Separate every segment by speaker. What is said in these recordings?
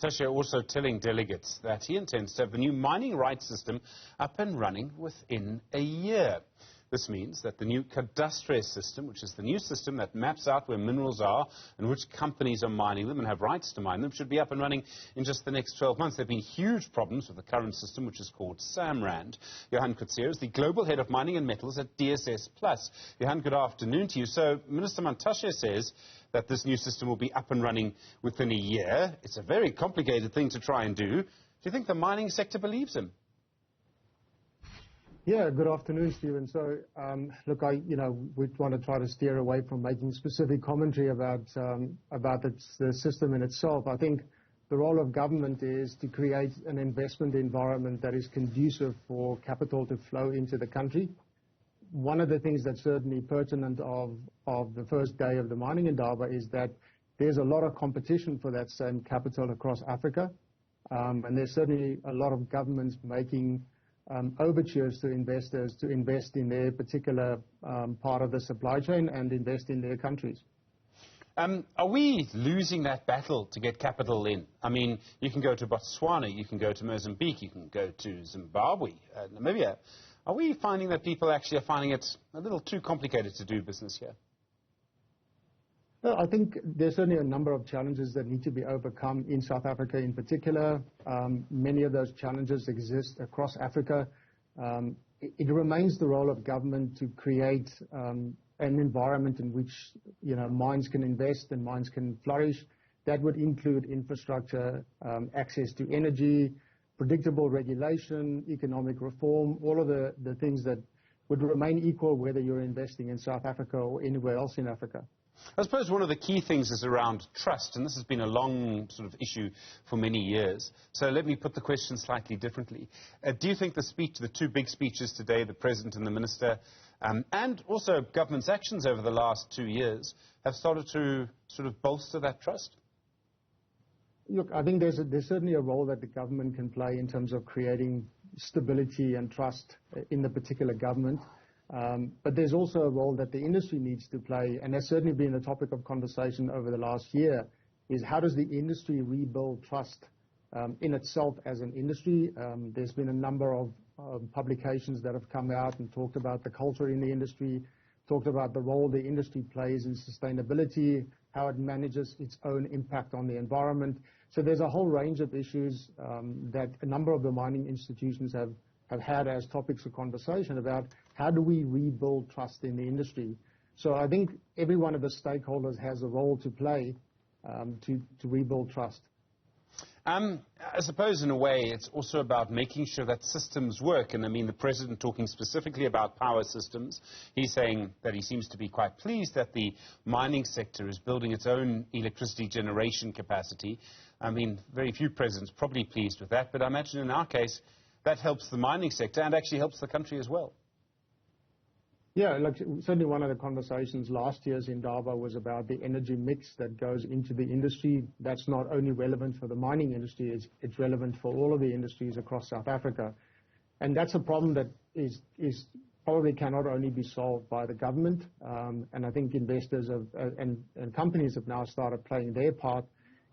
Speaker 1: Mantashe also telling delegates that he intends to have the new mining rights system up and running within a year. This means that the new conducive system, which is the new system that maps out where minerals are and which companies are mining them and have rights to mine them, should be up and running in just the next 12 months. There have been huge problems with the current system, which is called SAMRAND. Johan Coetzee is the Global Head of Mining and Metals at DSS+. Johan, good afternoon to you. So Minister Mantashe says that this new system will be up and running within a year. It's a very complicated thing to try and do. Do you think the mining sector believes him?
Speaker 2: Yeah, good afternoon, Stephen. So, look, we want to try to steer away from making specific commentary about the system in itself. I think the role of government is to create an investment environment that is conducive for capital to flow into the country. One of the things that's certainly pertinent of the first day of the mining indaba is that there's a lot of competition for that same capital across Africa, and there's certainly a lot of governments making overtures to investors to invest in their particular part of the supply chain and invest in their countries.
Speaker 1: Are we losing that battle to get capital in? I mean, you can go to Botswana, you can go to Mozambique, you can go to Zimbabwe, Namibia. Are we finding that people actually are finding it a little too complicated to do business here?
Speaker 2: Well, I think there's certainly a number of challenges that need to be overcome in South Africa in particular. Many of those challenges exist across Africa. It remains the role of government to create an environment in which mines can invest and mines can flourish. That would include infrastructure, access to energy, predictable regulation, economic reform, all of the things that would remain equal whether you're investing in South Africa or anywhere else in Africa.
Speaker 1: I suppose one of the key things is around trust, and this has been a long sort of issue for many years. So let me put the question slightly differently. Do you think the two big speeches today, the President and the Minister, and also government's actions over the last 2 years, have started to sort of bolster that trust?
Speaker 2: Look, I think there's certainly a role that the government can play in terms of creating stability and trust in the particular government. But there's also a role that the industry needs to play, and that's certainly been a topic of conversation over the last year, is how does the industry rebuild trust in itself as an industry? There's been a number of publications that have come out and talked about the culture in the industry, talked about the role the industry plays in sustainability, how it manages its own impact on the environment. So there's a whole range of issues that a number of the mining institutions have had as topics of conversation about how do we rebuild trust in the industry. So I think every one of the stakeholders has a role to play to rebuild trust.
Speaker 1: I suppose in a way it's also about making sure that systems work. And I mean, the President talking specifically about power systems, he's saying that he seems to be quite pleased that the mining sector is building its own electricity generation capacity. I mean, very few presidents probably pleased with that, but I imagine in our case that helps the mining sector and actually helps the country as well.
Speaker 2: Yeah, look, certainly one of the conversations last year's indaba was about the energy mix that goes into the industry. That's not only relevant for the mining industry, it's relevant for all of the industries across South Africa. And that's a problem that is probably cannot only be solved by the government. And I think investors and companies have now started playing their part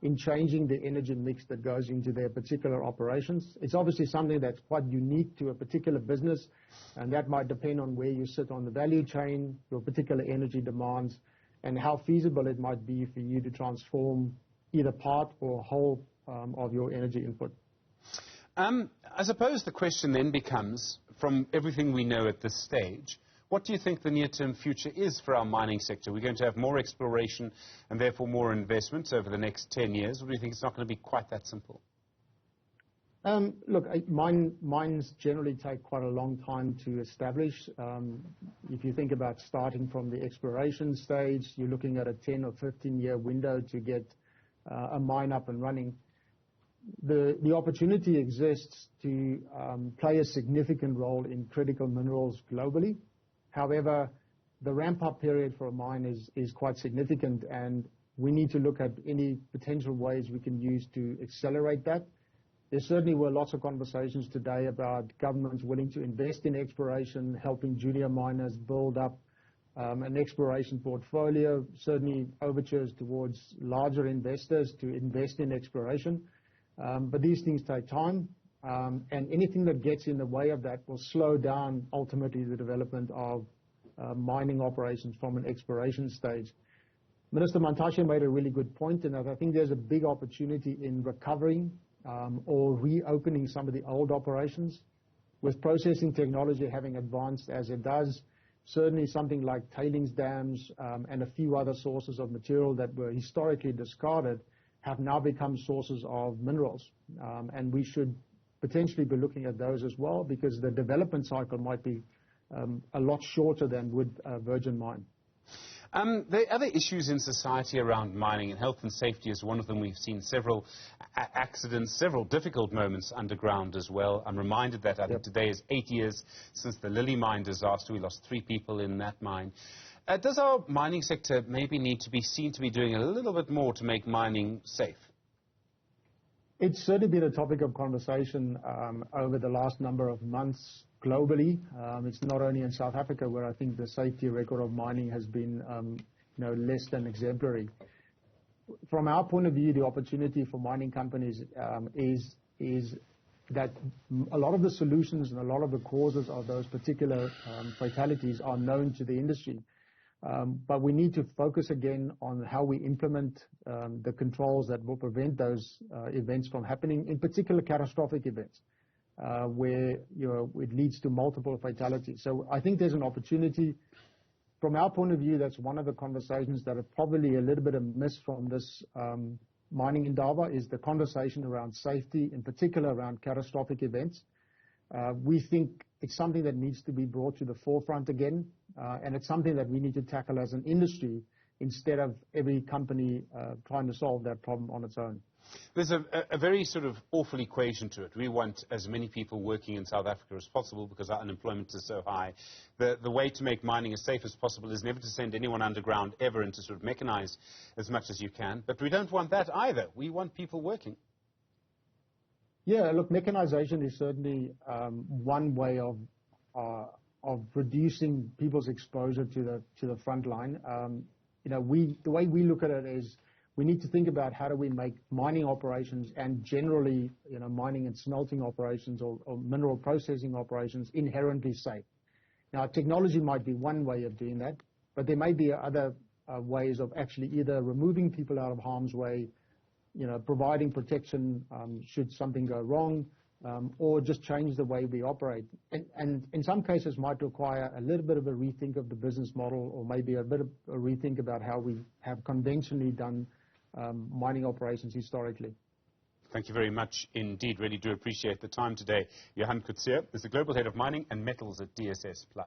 Speaker 2: in changing the energy mix that goes into their particular operations. It's obviously something that's quite unique to a particular business, and that might depend on where you sit on the value chain, your particular energy demands, and how feasible it might be for you to transform either part or whole of your energy input.
Speaker 1: I suppose the question then becomes, from everything we know at this stage, what do you think the near-term future is for our mining sector? We're going to have more exploration and therefore more investments over the next 10 years. Or do you think it's not going to be quite that simple?
Speaker 2: Look, mines generally take quite a long time to establish. If you think about starting from the exploration stage, you're looking at a 10 or 15-year window to get a mine up and running. The opportunity exists to play a significant role in critical minerals globally. However, the ramp-up period for a mine is quite significant, and we need to look at any potential ways we can use to accelerate that. There certainly were lots of conversations today about governments willing to invest in exploration, helping junior miners build up an exploration portfolio, certainly overtures towards larger investors to invest in exploration. But these things take time, and anything that gets in the way of that will slow down ultimately the development of mining operations from an exploration stage. Minister Mantashe made a really good point in that I think there's a big opportunity in recovering or reopening some of the old operations. With processing technology having advanced as it does, certainly something like tailings dams and a few other sources of material that were historically discarded have now become sources of minerals. And we should potentially be looking at those as well, because the development cycle might be a lot shorter than would a virgin mine.
Speaker 1: There are other issues in society around mining, and health and safety is one of them. We've seen several accidents, several difficult moments underground as well. I'm reminded that I think today is 8 years since the Lily mine disaster. We lost 3 people in that mine. Does our mining sector maybe need to be seen to be doing a little bit more to make mining safe?
Speaker 2: It's certainly been a topic of conversation over the last number of months globally. It's not only in South Africa where I think the safety record of mining has been less than exemplary. From our point of view, the opportunity for mining companies is that a lot of the solutions and a lot of the causes of those particular fatalities are known to the industry. But we need to focus again on how we implement the controls that will prevent those events from happening, in particular catastrophic events, where it leads to multiple fatalities. So I think there's an opportunity. From our point of view, that's one of the conversations that are probably a little bit amiss from this mining indaba, is the conversation around safety, in particular around catastrophic events. We think it's something that needs to be brought to the forefront again, and it's something that we need to tackle as an industry instead of every company trying to solve that problem on its own.
Speaker 1: There's a very sort of awful equation to it. We want as many people working in South Africa as possible because our unemployment is so high. The way to make mining as safe as possible is never to send anyone underground ever and to sort of mechanize as much as you can. But we don't want that either. We want people working.
Speaker 2: Yeah, look, mechanization is certainly one way of reducing people's exposure to the front line. The way we look at it is we need to think about how do we make mining operations and generally, mining and smelting operations or mineral processing operations inherently safe. Now, technology might be one way of doing that, but there may be other ways of actually either removing people out of harm's way, providing protection should something go wrong, or just change the way we operate. And in some cases might require a little bit of a rethink of the business model, or maybe a bit of a rethink about how we have conventionally done mining operations historically.
Speaker 1: Thank you very much indeed. Really do appreciate the time today. Johan Coetzee is the Global Head of Mining and Metals at DSS.